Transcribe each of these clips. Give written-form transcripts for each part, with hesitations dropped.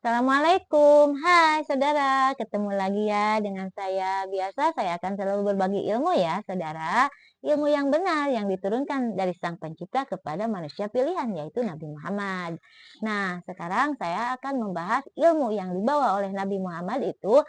Assalamualaikum, hai saudara, ketemu lagi ya dengan saya. Biasa saya akan selalu berbagi ilmu ya saudara. Ilmu yang benar yang diturunkan dari Sang Pencipta kepada manusia pilihan yaitu Nabi Muhammad. Nah, sekarang saya akan membahas ilmu yang dibawa oleh Nabi Muhammad itu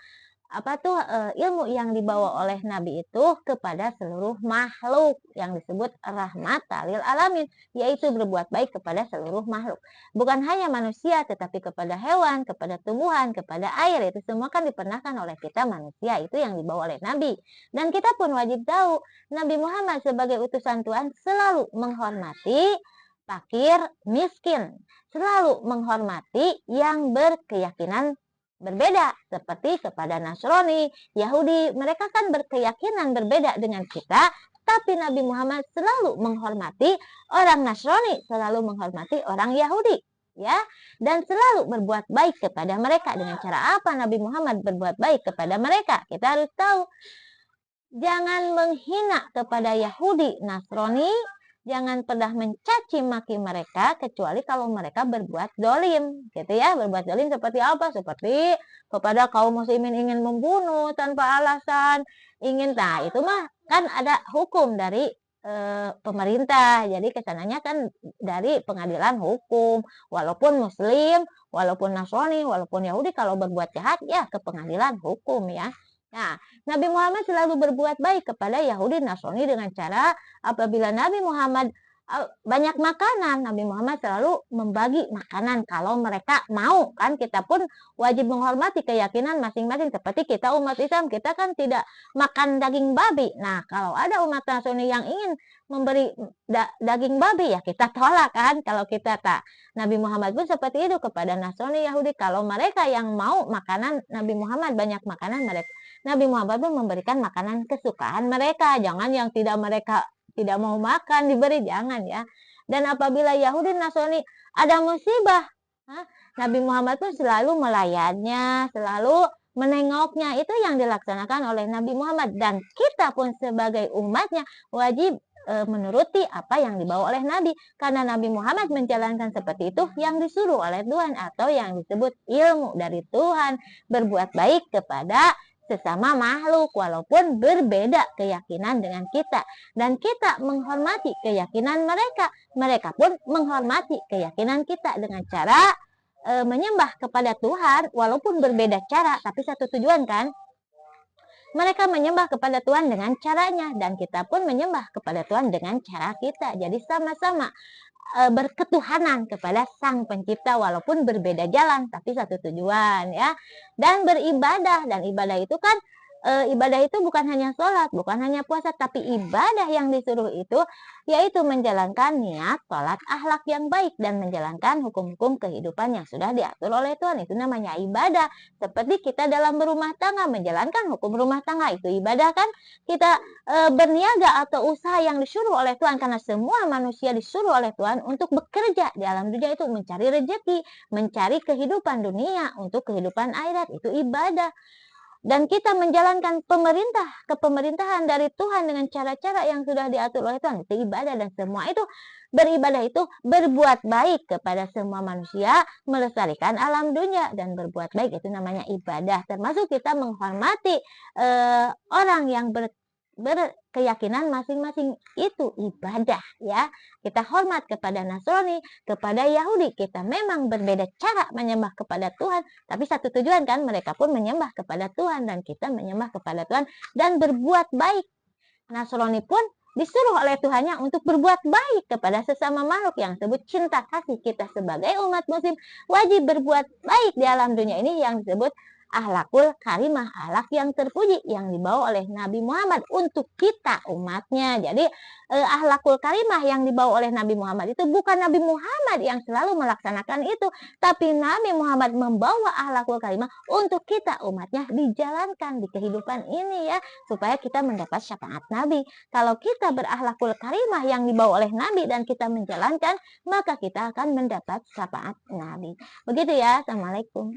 ilmu yang dibawa oleh Nabi itu kepada seluruh makhluk yang disebut rahmatan lil alamin, yaitu berbuat baik kepada seluruh makhluk. Bukan hanya manusia, tetapi kepada hewan, kepada tumbuhan, kepada air, itu semua kan diperintahkan oleh kita manusia, itu yang dibawa oleh Nabi. Dan kita pun wajib tahu, Nabi Muhammad sebagai utusan Tuhan selalu menghormati fakir, miskin, selalu menghormati yang berkeyakinan berbeda seperti kepada Nasrani, Yahudi, mereka kan berkeyakinan berbeda dengan kita, tapi Nabi Muhammad selalu menghormati orang Nasrani, selalu menghormati orang Yahudi, ya, dan selalu berbuat baik kepada mereka. Dengan cara apa Nabi Muhammad berbuat baik kepada mereka? Kita harus tahu, jangan menghina kepada Yahudi, Nasrani, jangan pernah mencaci maki mereka kecuali kalau mereka berbuat dolim, gitu ya. Berbuat dolim seperti apa? Seperti kepada kaum muslimin ingin membunuh tanpa alasan, nah itu mah kan ada hukum dari pemerintah. Jadi kesananya kan dari pengadilan hukum. Walaupun muslim, walaupun Nasrani, walaupun Yahudi kalau berbuat jahat ya ke pengadilan hukum ya. Nah, Nabi Muhammad selalu berbuat baik kepada Yahudi Nasrani dengan cara apabila Nabi Muhammad banyak makanan, Nabi Muhammad selalu membagi makanan kalau mereka mau. Kan kita pun wajib menghormati keyakinan masing-masing. Seperti kita umat Islam, kita kan tidak makan daging babi. Nah, kalau ada umat Nasrani yang ingin memberi daging babi ya kita tolak kan kalau kita tak. Nabi Muhammad pun seperti itu kepada Nasrani Yahudi. Kalau mereka yang mau makanan Nabi Muhammad banyak makanan, Nabi Muhammad pun memberikan makanan kesukaan mereka. Jangan yang mereka tidak mau makan diberi, jangan ya. Dan apabila Yahudi Nasrani ada musibah, Nabi Muhammad pun selalu melayannya, selalu menengoknya. Itu yang dilaksanakan oleh Nabi Muhammad. Dan kita pun sebagai umatnya wajib menuruti apa yang dibawa oleh Nabi. Karena Nabi Muhammad menjalankan seperti itu yang disuruh oleh Tuhan, atau yang disebut ilmu dari Tuhan. Berbuat baik kepada sesama makhluk walaupun berbeda keyakinan dengan kita, dan kita menghormati keyakinan mereka pun menghormati keyakinan kita dengan cara menyembah kepada Tuhan walaupun berbeda cara, tapi satu tujuan kan. Mereka menyembah kepada Tuhan dengan caranya, dan kita pun menyembah kepada Tuhan dengan cara kita. Jadi sama-sama berketuhanan kepada Sang Pencipta walaupun berbeda jalan tapi satu tujuan ya. Dan beribadah, dan ibadah itu kan ibadah itu bukan hanya sholat, bukan hanya puasa, tapi ibadah yang disuruh itu yaitu menjalankan niat, sholat, akhlak yang baik, dan menjalankan hukum-hukum kehidupan yang sudah diatur oleh Tuhan. Itu namanya ibadah. Seperti kita dalam berumah tangga, menjalankan hukum rumah tangga, itu ibadah kan. Kita berniaga atau usaha yang disuruh oleh Tuhan, karena semua manusia disuruh oleh Tuhan untuk bekerja di alam dunia itu, mencari rezeki, mencari kehidupan dunia untuk kehidupan akhirat, itu ibadah. Dan kita menjalankan kepemerintahan dari Tuhan dengan cara-cara yang sudah diatur oleh Tuhan, itu ibadah. Dan semua itu beribadah itu berbuat baik kepada semua manusia, melestarikan alam dunia, dan berbuat baik itu namanya ibadah. Termasuk kita menghormati orang yang berkeyakinan masing-masing, itu ibadah ya. Kita hormat kepada Nasrani, kepada Yahudi, kita memang berbeda cara menyembah kepada Tuhan, tapi satu tujuan kan, mereka pun menyembah kepada Tuhan dan kita menyembah kepada Tuhan dan berbuat baik. Nasrani pun disuruh oleh Tuhannya untuk berbuat baik kepada sesama makhluk, yang disebut cinta kasih. Kita sebagai umat muslim wajib berbuat baik di alam dunia ini, yang disebut akhlakul karimah, akhlak yang terpuji yang dibawa oleh Nabi Muhammad untuk kita umatnya. Jadi akhlakul karimah yang dibawa oleh Nabi Muhammad itu bukan Nabi Muhammad yang selalu melaksanakan itu, tapi Nabi Muhammad membawa akhlakul karimah untuk kita umatnya dijalankan di kehidupan ini ya, supaya kita mendapat syafaat Nabi. Kalau kita berakhlakul karimah yang dibawa oleh Nabi dan kita menjalankan, maka kita akan mendapat syafaat Nabi. Begitu ya. Assalamualaikum.